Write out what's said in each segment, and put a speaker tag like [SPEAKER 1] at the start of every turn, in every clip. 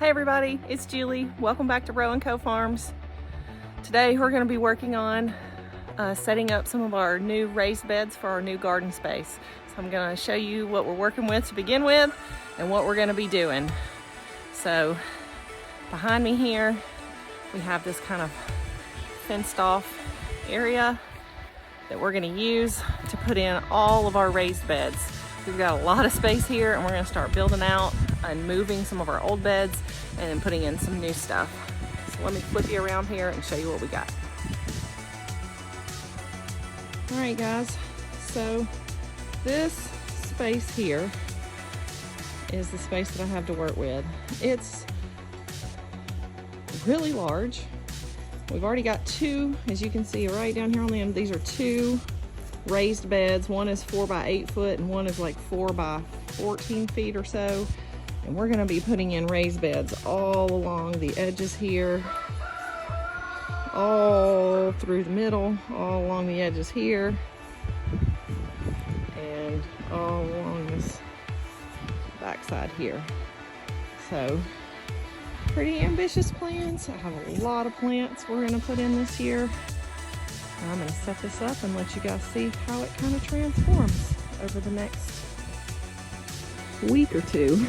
[SPEAKER 1] Hey everybody, it's Julie. Welcome back to Row & Co Farms. Today we're going to be working on setting up some of our new raised beds for our new garden space. So I'm going to show you what we're working with to begin with and what we're going to be doing. So behind me here we have this kind of fenced off area that we're going to use to put in all of our raised beds. We've got a lot of space here and we're going to start building out and moving some of our old beds and then putting in some new stuff. So let me flip you around here and show you what we got. All right guys, so this space here is the space that I have to work with. It's really large. We've already got two, as you can see right down here on the end, these are two raised beds. One is 4 by 8 foot and one is like 4 by 14 feet or so. And we're gonna be putting in raised beds all along the edges here, all through the middle, all along the edges here, and all along this backside here. So pretty ambitious plans. I have a lot of plants we're gonna put in this year. I'm gonna set this up and let you guys see how it kind of transforms over the next week or two.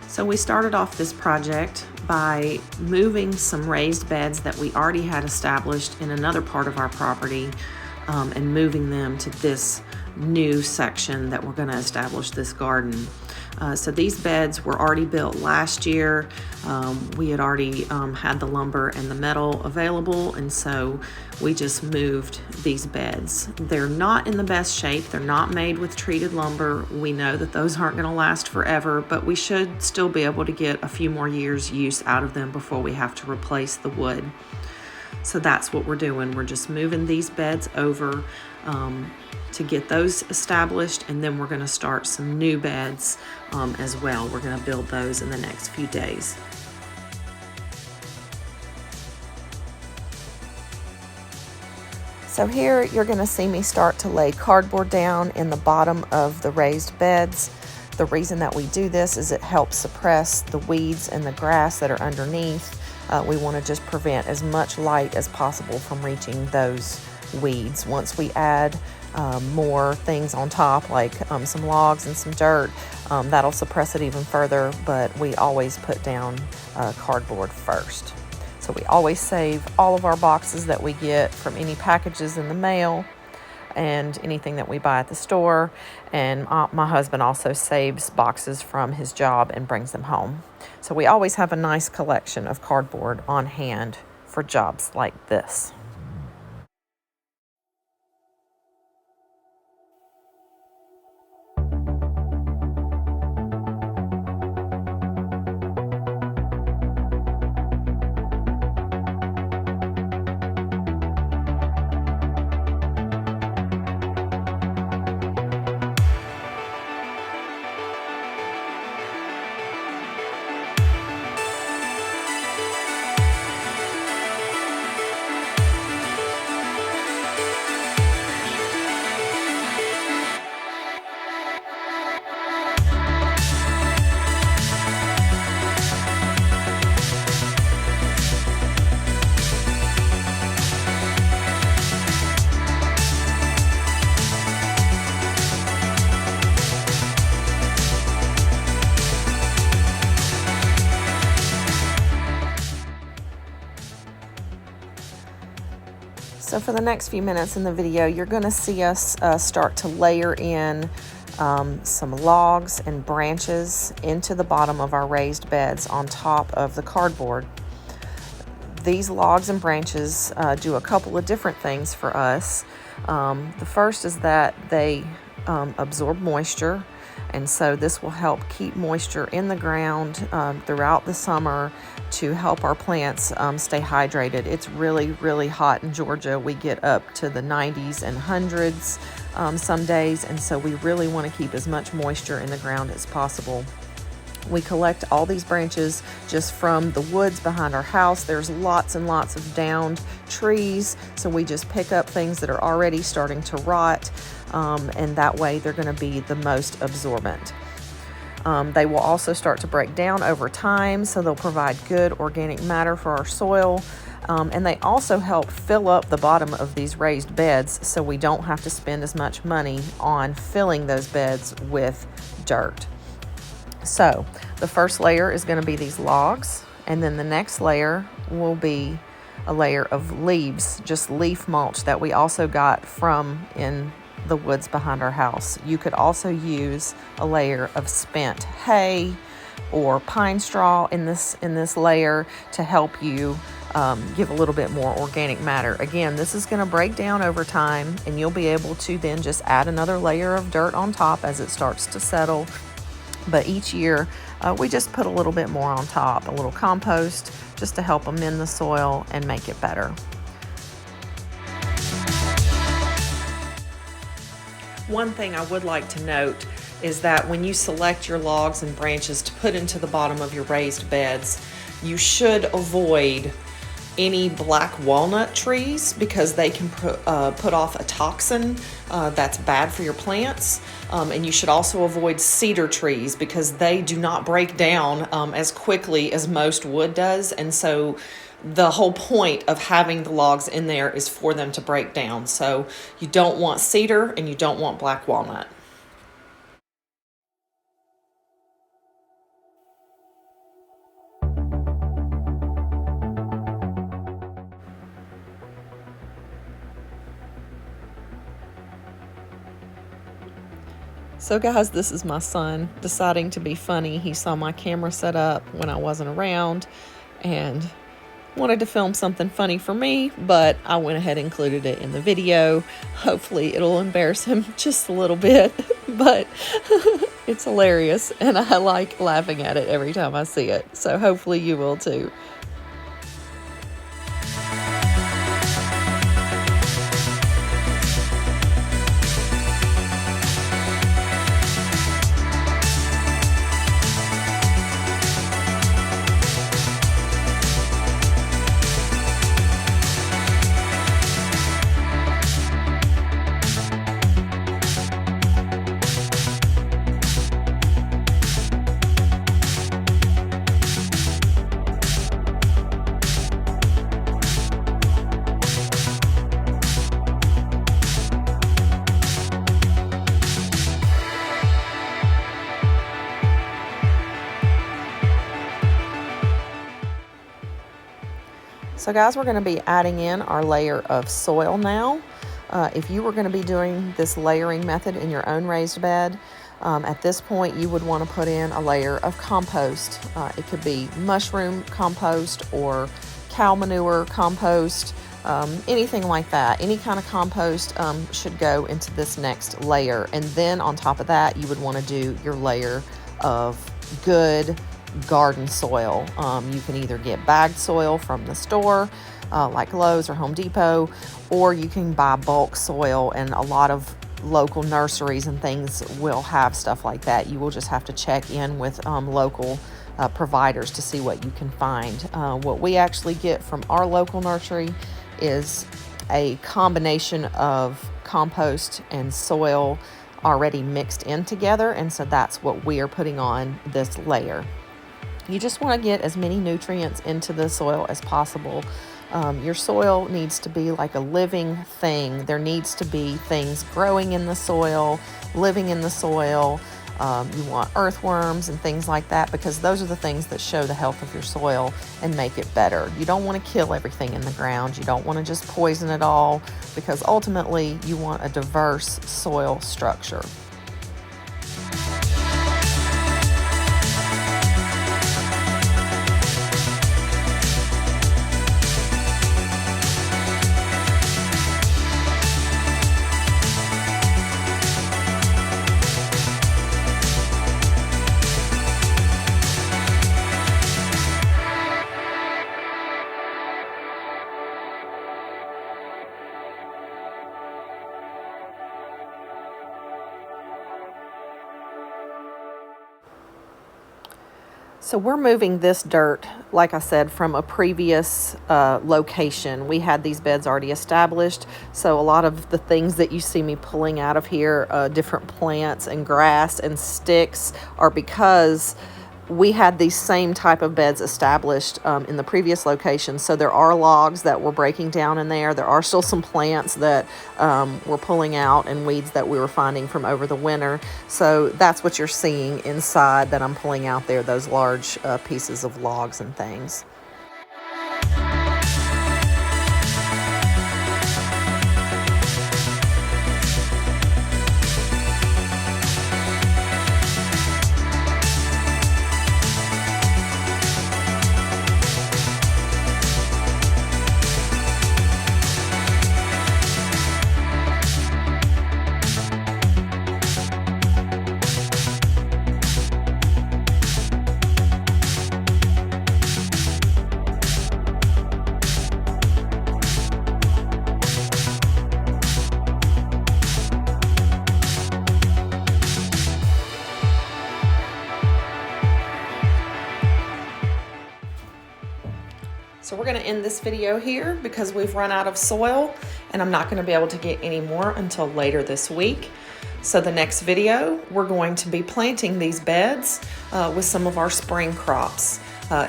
[SPEAKER 1] So we started off this project by moving some raised beds that we already had established in another part of our property and moving them to this new section that we're going to establish this garden. So these beds were already built last year. We had already had the lumber and the metal available, and so we just moved these beds. They're not in the best shape. They're not made with treated lumber. We know that those aren't going to last forever, but we should still be able to get a few more years use out of them before we have to replace the wood. So that's what we're doing. We're just moving these beds over to get those established, and then we're going to start some new beds as well. We're going to build those in the next few days. So here you're going to see me start to lay cardboard down in the bottom of the raised beds. The reason that we do this is it helps suppress the weeds and the grass that are underneath. We want to just prevent as much light as possible from reaching those weeds. Once we add more things on top, like some logs and some dirt, that'll suppress it even further, but we always put down cardboard first. So we always save all of our boxes that we get from any packages in the mail and anything that we buy at the store. And my husband also saves boxes from his job and brings them home. So we always have a nice collection of cardboard on hand for jobs like this. So for the next few minutes in the video, you're going to see us start to layer in some logs and branches into the bottom of our raised beds on top of the cardboard. These logs and branches do a couple of different things for us. The first is that they absorb moisture, and so this will help keep moisture in the ground throughout the summer to help our plants stay hydrated. It's really, really hot in Georgia. We get up to the 90s and hundreds some days, and so we really want to keep as much moisture in the ground as possible. We collect all these branches just from the woods behind our house. There's lots and lots of downed trees, so we just pick up things that are already starting to rot, and that way they're going to be the most absorbent. They will also start to break down over time, so they'll provide good organic matter for our soil. And they also help fill up the bottom of these raised beds so we don't have to spend as much money on filling those beds with dirt. So the first layer is going to be these logs, and then the next layer will be a layer of leaves, just leaf mulch that we also got from in the woods behind our house. You could also use a layer of spent hay or pine straw in this layer to help you give a little bit more organic matter. Again, this is going to break down over time, and you'll be able to then just add another layer of dirt on top as it starts to settle. But each year, we just put a little bit more on top, a little compost, just to help amend the soil and make it better. One thing I would like to note is that when you select your logs and branches to put into the bottom of your raised beds, you should avoid any black walnut trees because they can put off a toxin that's bad for your plants. And you should also avoid cedar trees because they do not break down as quickly as most wood does. And so the whole point of having the logs in there is for them to break down. So you don't want cedar and you don't want black walnut. So guys, this is my son deciding to be funny. He saw my camera set up when I wasn't around and wanted to film something funny for me, but I went ahead and included it in the video. Hopefully it'll embarrass him just a little bit, but it's hilarious and I like laughing at it every time I see it. So hopefully you will too. So guys, we're going to be adding in our layer of soil now. If you were going to be doing this layering method in your own raised bed, at this point you would want to put in a layer of compost. It could be mushroom compost or cow manure compost, anything like that. Any kind of compost should go into this next layer. And then on top of that, you would want to do your layer of good garden soil. You can either get bagged soil from the store like Lowe's or Home Depot, or you can buy bulk soil, and a lot of local nurseries and things will have stuff like that. You will just have to check in with local providers to see what you can find. What we actually get from our local nursery is a combination of compost and soil already mixed in together, and so that's what we are putting on this layer. You just want to get as many nutrients into the soil as possible. Your soil needs to be like a living thing. There needs to be things growing in the soil, living in the soil. You want earthworms and things like that because those are the things that show the health of your soil and make it better. You don't want to kill everything in the ground. You don't want to just poison it all because ultimately you want a diverse soil structure. So we're moving this dirt, like I said, from a previous location. We had these beds already established, so a lot of the things that you see me pulling out of here, different plants and grass and sticks, are because we had these same type of beds established in the previous location. So there are logs that were breaking down in there. There are still some plants that we're pulling out and weeds that we were finding from over the winter. So that's what you're seeing inside that I'm pulling out there, those large pieces of logs and things. So we're going to end this video here because we've run out of soil and I'm not going to be able to get any more until later this week. So the next video, we're going to be planting these beds with some of our spring crops,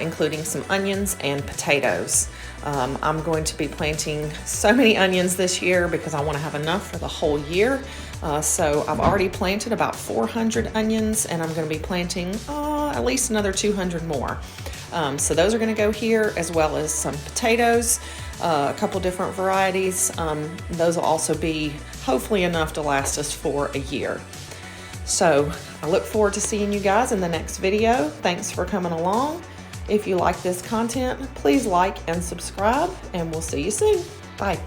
[SPEAKER 1] including some onions and potatoes. I'm going to be planting so many onions this year because I want to have enough for the whole year. So I've already planted about 400 onions and I'm going to be planting at least another 200 more. So those are going to go here, as well as some potatoes, a couple different varieties. Those will also be hopefully enough to last us for a year. So I look forward to seeing you guys in the next video. Thanks for coming along. If you like this content, please like and subscribe, and we'll see you soon. Bye.